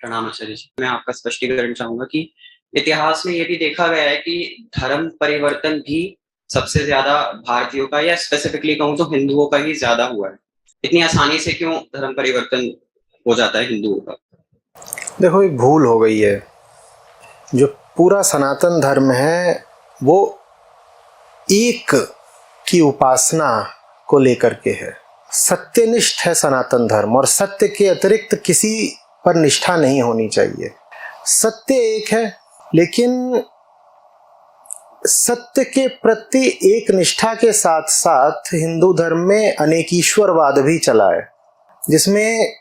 प्रणाम आचार्य जी। मैं आपका स्पष्टीकरण चाहूँगा कि इतिहास में ये भी देखा गया है कि धर्म परिवर्तन भी सबसे ज़्यादा भारतीयों का या स्पेसिफिकली कहूँ तो हिंदुओं का ही ज़्यादा हुआ है। इतनी आसानी से क्यों धर्म परिवर्तन हो जाता है हिंदुओं का? देखो, एक भूल हो गई है। जो पूरा सनातन धर्म है वो एक की उपासना को लेकर के है। सत्यनिष्ठ है सनातन धर्म, और सत्य के अतिरिक्त किसी पर निष्ठा नहीं होनी चाहिए। सत्य एक है, लेकिन सत्य के प्रति एक निष्ठा के साथ साथ हिंदू धर्म में अनेकीश्वरवाद भी चला है, जिसमें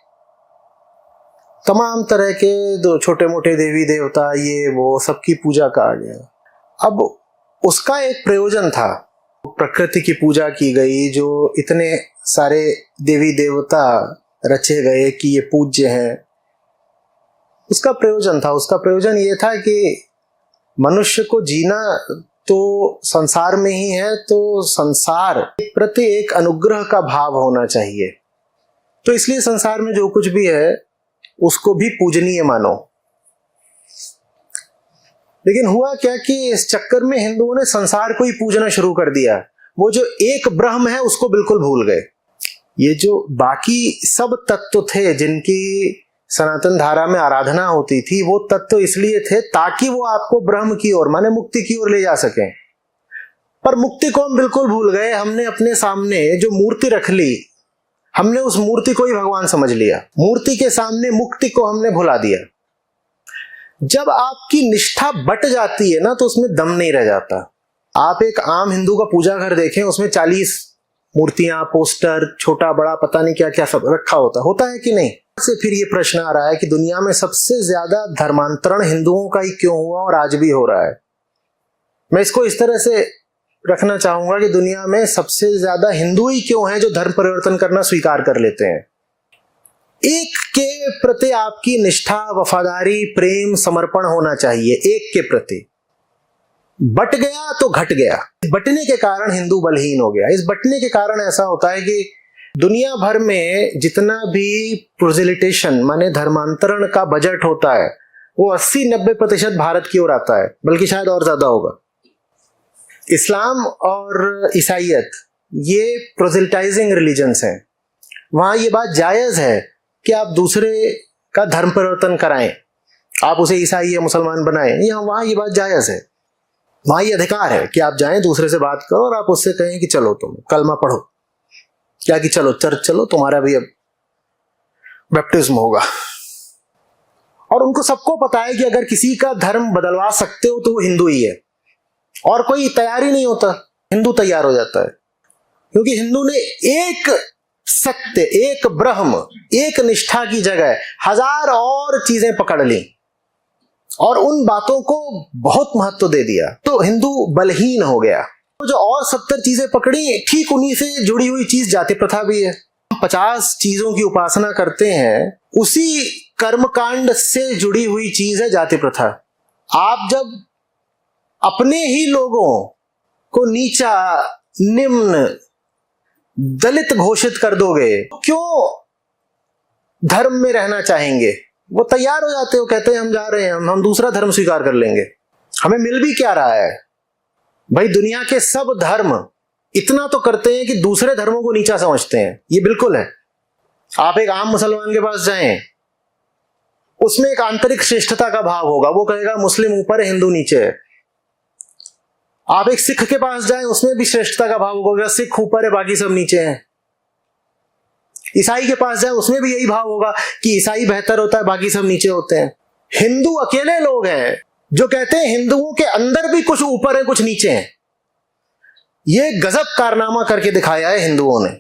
तमाम तरह के दो छोटे मोटे देवी देवता ये वो सबकी पूजा का आ गया। अब उसका एक प्रयोजन था, प्रकृति की पूजा की गई, जो इतने सारे देवी देवता रचे गए कि ये पूज्य हैं। उसका प्रयोजन था, उसका प्रयोजन ये था कि मनुष्य को जीना तो संसार में ही है, तो संसार के प्रति एक अनुग्रह का भाव होना चाहिए। तो इसलिए संसार में जो कुछ भी है उसको भी पूजनीय मानो। लेकिन हुआ क्या कि इस चक्कर में हिंदुओं ने संसार को ही पूजना शुरू कर दिया। वो जो एक ब्रह्म है उसको बिल्कुल भूल गए। ये जो बाकी सब तत्व थे जिनकी सनातन धारा में आराधना होती थी, वो तत्व इसलिए थे ताकि वो आपको ब्रह्म की ओर, माने मुक्ति की ओर ले जा सकें। पर मुक्ति को हम बिल्कुल भूल गए। हमने अपने सामने जो मूर्ति रख ली, हमने उस मूर्ति को ही भगवान समझ लिया। मूर्ति के सामने मुक्ति को हमने भुला दिया। जब आपकी निष्ठा बट जाती है ना, तो उसमें दम नहीं रह जाता। आप एक आम हिंदू का पूजा घर देखें, उसमें 40 मूर्तियां, पोस्टर, छोटा बड़ा पता नहीं क्या क्या सब रखा होता है कि नहीं? से फिर ये प्रश्न आ रहा है कि दुनिया में सबसे ज्यादा धर्मांतरण हिंदुओं का ही क्यों हुआ और आज भी हो रहा है। मैं इसको इस तरह से रखना चाहूंगा कि दुनिया में सबसे ज्यादा हिंदू ही क्यों हैं जो धर्म परिवर्तन करना स्वीकार कर लेते हैं। एक के प्रति आपकी निष्ठा, वफादारी, प्रेम, समर्पण होना चाहिए, एक के प्रति। बट गया तो घट गया। बटने के कारण हिंदू बलहीन हो गया। इस बटने के कारण ऐसा होता है कि दुनिया भर में जितना भी प्रोजेलिटेशन माने धर्मांतरण का बजट होता है, वो 80-90% भारत की ओर आता है, बल्कि शायद और ज्यादा होगा। इस्लाम और ईसाइयत ये प्रोजेलिटाइजिंग रिलीजन्स हैं। वहां ये बात जायज है कि आप दूसरे का धर्म परिवर्तन कराएं, आप उसे ईसाई या मुसलमान बनाएं, या वहां ये बात जायज है। वहां ये अधिकार है कि आप जाएं, दूसरे से बात करो और आप उससे कहें कि चलो तुम कलमा पढ़ो, क्या कि चलो चर्च चलो, तुम्हारा भी अब बैप्टिज्म होगा। और उनको सबको पता है कि अगर किसी का धर्म बदलवा सकते हो तो वो हिंदू ही है, और कोई तैयार ही नहीं होता, हिंदू तैयार हो जाता है। क्योंकि हिंदू ने एक सत्य, एक ब्रह्म, एक निष्ठा की जगह 1000 और चीजें पकड़ ली और उन बातों को बहुत महत्व दे दिया, तो हिंदू बलहीन हो गया। तो जो और 70 चीजें पकड़ी, ठीक उन्हीं से जुड़ी हुई चीज जाति प्रथा भी है। 50 चीजों की उपासना करते हैं, उसी कर्मकांड से जुड़ी हुई चीज है जाति प्रथा। आप जब अपने ही लोगों को नीचा, निम्न, दलित घोषित कर दोगे, क्यों धर्म में रहना चाहेंगे? वो तैयार हो जाते हो, कहते हैं हम जा रहे हैं, हम दूसरा धर्म स्वीकार कर लेंगे। हमें मिल भी क्या रहा है भाई? दुनिया के सब धर्म इतना तो करते हैं कि दूसरे धर्मों को नीचा समझते हैं। ये बिल्कुल है। आप एक आम मुसलमान के पास जाएं, उसमें एक आंतरिक श्रेष्ठता का भाव होगा। वो कहेगा मुस्लिम ऊपर है, हिंदू नीचे है। आप एक सिख के पास जाएं, उसमें भी श्रेष्ठता का भाव होगा, सिख ऊपर है, बाकी सब नीचे हैं। ईसाई के पास जाए, उसमें भी यही भाव होगा कि ईसाई बेहतर होता है, बाकी सब नीचे होते हैं। हिंदू अकेले लोग हैं जो कहते हैं हिंदुओं के अंदर भी कुछ ऊपर है, कुछ नीचे हैं। ये गजब कारनामा करके दिखाया है हिंदुओं ने।